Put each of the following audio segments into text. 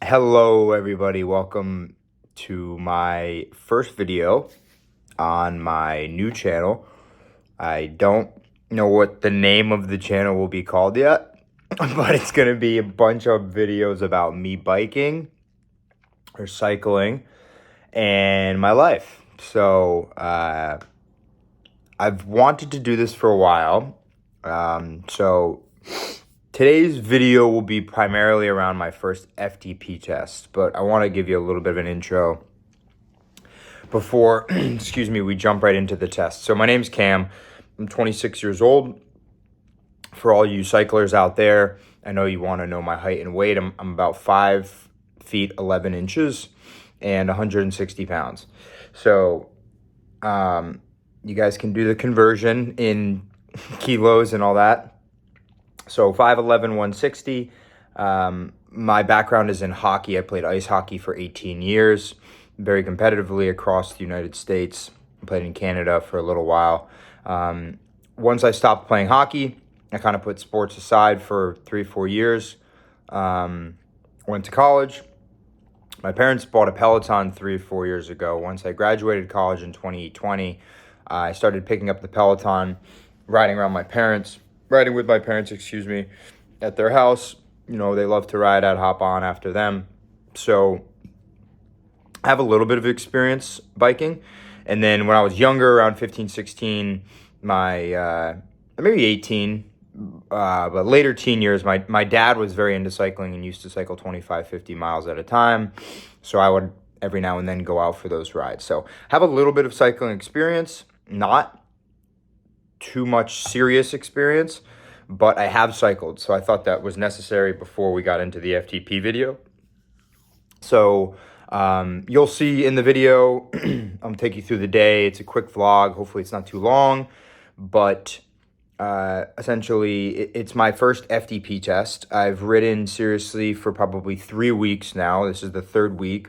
Hello everybody, welcome to my first video on my new channel. I don't know what the name of the channel will be called yet, but it's going to be a bunch of videos about me biking or cycling and my life. So I've wanted to do this for a while. So today's video will be primarily around my first FTP test, but I want to give you a little bit of an intro before, we jump right into the test. So my name's Cam. I'm 26 years old. For all you cyclers out there, I know you want to know my height and weight. I'm about 5 feet 11 inches and 160 pounds. So you guys can do the conversion in kilos and all that. So 5'11", 160. My background is in hockey. I played ice hockey for 18 years, very competitively across the United States. I played in Canada for a little while. Once I stopped playing hockey, I kind of put sports aside for 3-4 years. Went to college. My parents bought a Peloton 3 or 4 years ago. Once I graduated college in 2020, I started picking up the Peloton, riding with my parents, at their house. You know, they love to ride. I'd hop on after them. So I have a little bit of experience biking. And then when I was younger, around 15, 16, maybe 18, but later teen years, my dad was very into cycling and used to cycle 25, 50 miles at a time. So I would every now and then go out for those rides. So I have a little bit of cycling experience, not too much serious experience, but I have cycled. So I thought that was necessary before we got into the FTP video. So you'll see in the video, I'm taking you through the day. It's a quick vlog. Hopefully it's not too long, but essentially it's my first FTP test. I've ridden seriously for probably 3 weeks now. This is the third week.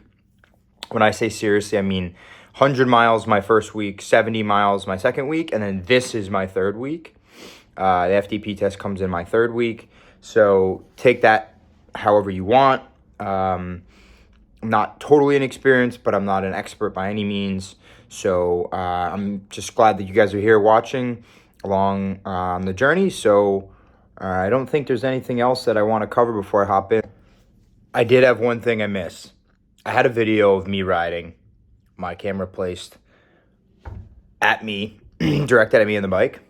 When I say seriously, I mean 100 miles my first week, 70 miles my second week, and then this is my third week. The FTP test comes in my third week, so take that however you want. I'm not totally inexperienced, but I'm not an expert by any means. So I'm just glad that you guys are here watching along on the journey. So I don't think there's anything else that I want to cover before I hop in. I did have one thing I missed. I had a video of me riding, my camera placed at me, directed at me on the bike,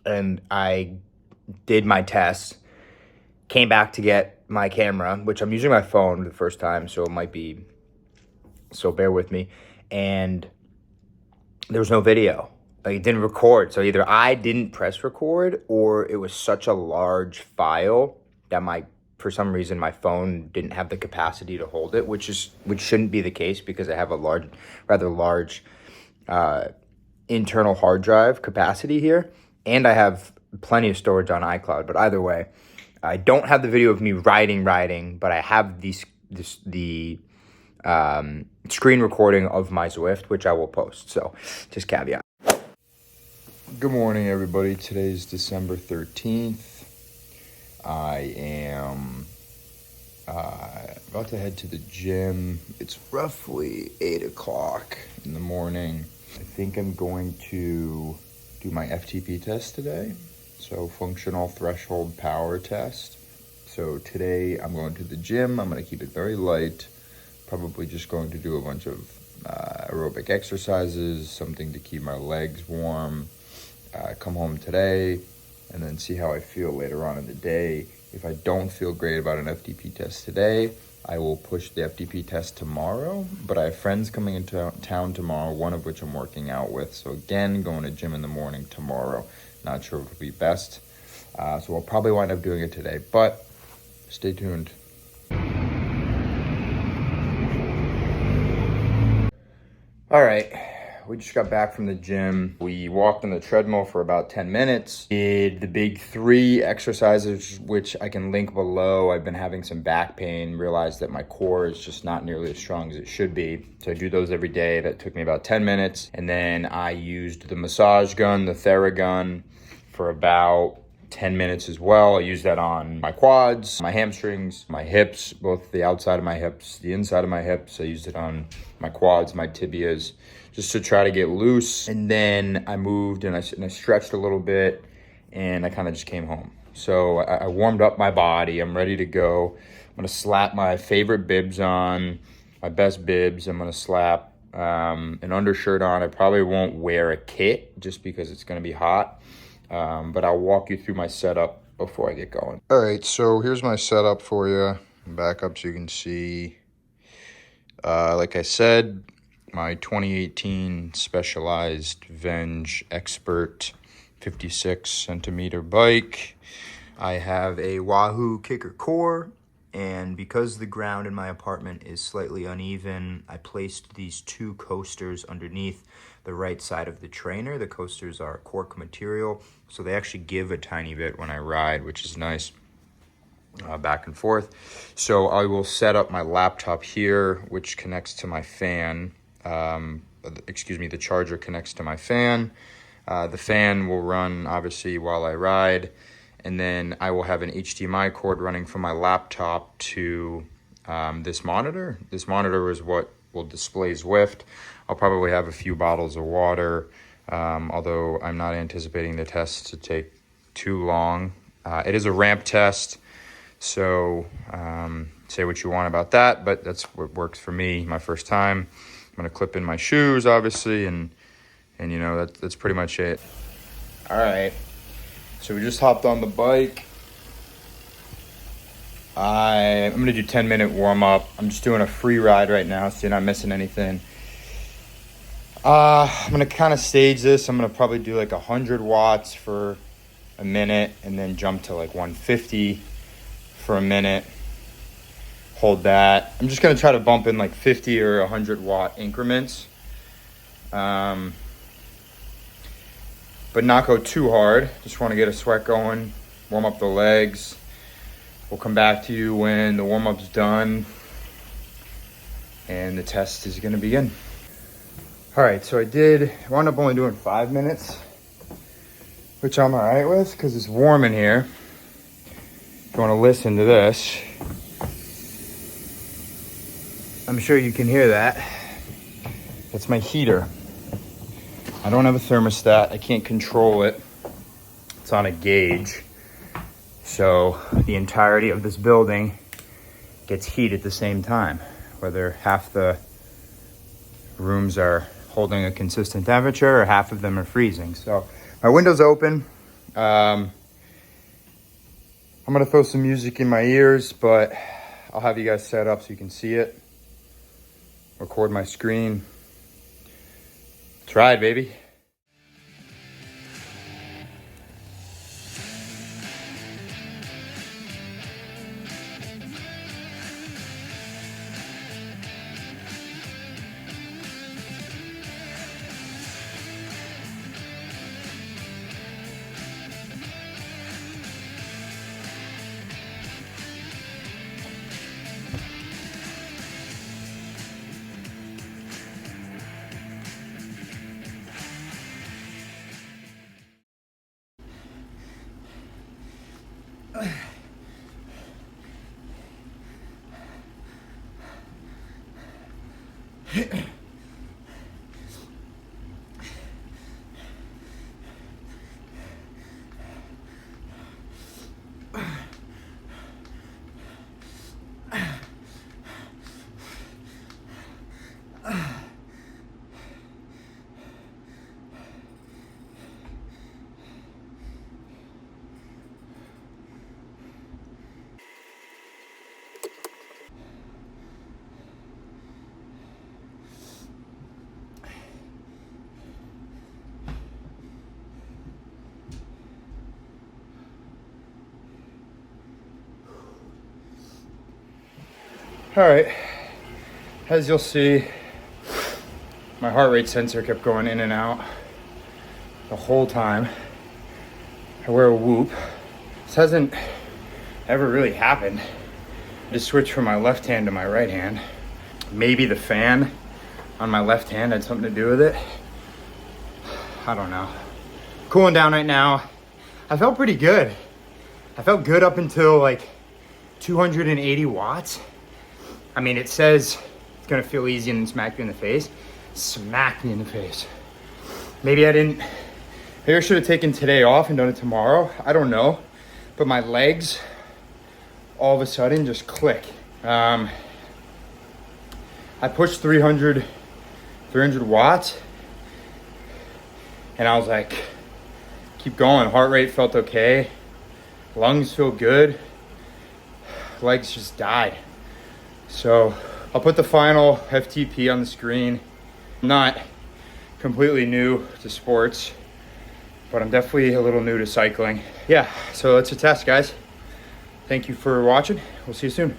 and I did my tests, came back to get my camera, which I'm using my phone the first time, so it might be, so bear with me, and there was no video. Like, it didn't record, so either I didn't press record or it was such a large file that for some reason my phone didn't have the capacity to hold it, which shouldn't be the case because I have a rather large internal hard drive capacity here, and I have plenty of storage on iCloud. But either way, I don't have the video of me riding, but I have the screen recording of my Zwift, which I will post. So just caveat. Good morning, everybody. Today's December 13th. I am about to head to the gym. It's roughly 8 o'clock in the morning. I think I'm going to do my FTP test today. So functional threshold power test. So today I'm going to the gym. I'm going to keep it very light. Probably just going to do a bunch of aerobic exercises, something to keep my legs warm. Come home today and then see how I feel later on in the day. If I don't feel great about an FTP test today, I will push the FTP test tomorrow. But I have friends coming into town tomorrow, one of which I'm working out with. So again, going to gym in the morning tomorrow. Not sure what would be best. So I'll probably wind up doing it today, but stay tuned. All right. We just got back from the gym. We walked on the treadmill for about 10 minutes. Did the big 3 exercises, which I can link below. I've been having some back pain, realized that my core is just not nearly as strong as it should be. So I do those every day. That took me about 10 minutes. And then I used the massage gun, the Theragun, for about 10 minutes as well. I use that on my quads, my hamstrings, my hips, both the outside of my hips, the inside of my hips. I used it on my quads, my tibias, just to try to get loose. And then I moved and I stretched a little bit, and I kind of just came home. So I warmed up my body. I'm ready to go. I'm gonna slap my favorite bibs on, my best bibs. I'm gonna slap an undershirt on. I probably won't wear a kit just because it's gonna be hot, but I'll walk you through my setup before I get going. All right, so here's my setup for you. Back up so you can see. Like I said, my 2018 Specialized Venge Expert 56 centimeter bike. I have a Wahoo Kicker core, and because the ground in my apartment is slightly uneven, I placed these 2 coasters underneath the right side of the trainer. The coasters are cork material, so they actually give a tiny bit when I ride, which is nice, back and forth. So I will set up my laptop here, which connects to my fan. The charger connects to my fan. The fan will run, obviously, while I ride. And then I will have an HDMI cord running from my laptop to this monitor. This monitor is what will display Zwift. I'll probably have a few bottles of water, although I'm not anticipating the test to take too long. It is a ramp test, so say what you want about that, but that's what works for me, my first time. I'm gonna clip in my shoes, obviously, and you know, that's pretty much it. All right. So we just hopped on the bike. I'm gonna do 10-minute warm up. I'm just doing a free ride right now, so you're not missing anything. I'm gonna kind of stage this. I'm gonna probably do like 100 watts for a minute, and then jump to like 150 for a minute. Hold that. I'm just gonna try to bump in like 50 or 100 watt increments. But not go too hard. Just want to get a sweat going, warm up the legs. We'll come back to you when the warm-up's done and the test is going to begin. All right, so I wound up only doing 5 minutes, which I'm all right with because it's warm in here. If you want to listen to this, I'm sure you can hear that. That's my heater. I don't have a thermostat. I can't control it. It's on a gauge. So the entirety of this building gets heat at the same time, whether half the rooms are holding a consistent temperature or half of them are freezing. So my window's open. I'm gonna throw some music in my ears, but I'll have you guys set up so you can see it. Record my screen. Let's ride, baby. All right, as you'll see, my heart rate sensor kept going in and out the whole time. I wear a Whoop. This hasn't ever really happened. I just switched from my left hand to my right hand. Maybe the fan on my left hand had something to do with it. I don't know. Cooling down right now. I felt pretty good. I felt good up until like 280 watts. I mean, it says it's gonna feel easy and then smack you in the face. Smack me in the face. Maybe I should have taken today off and done it tomorrow. I don't know. But my legs all of a sudden just click. I pushed 300 watts and I was like, keep going. Heart rate felt okay. Lungs feel good. Legs just died. So I'll put the final FTP on the screen. I'm not completely new to sports, but I'm definitely a little new to cycling. Yeah, so it's a test, guys. Thank you for watching. We'll see you soon.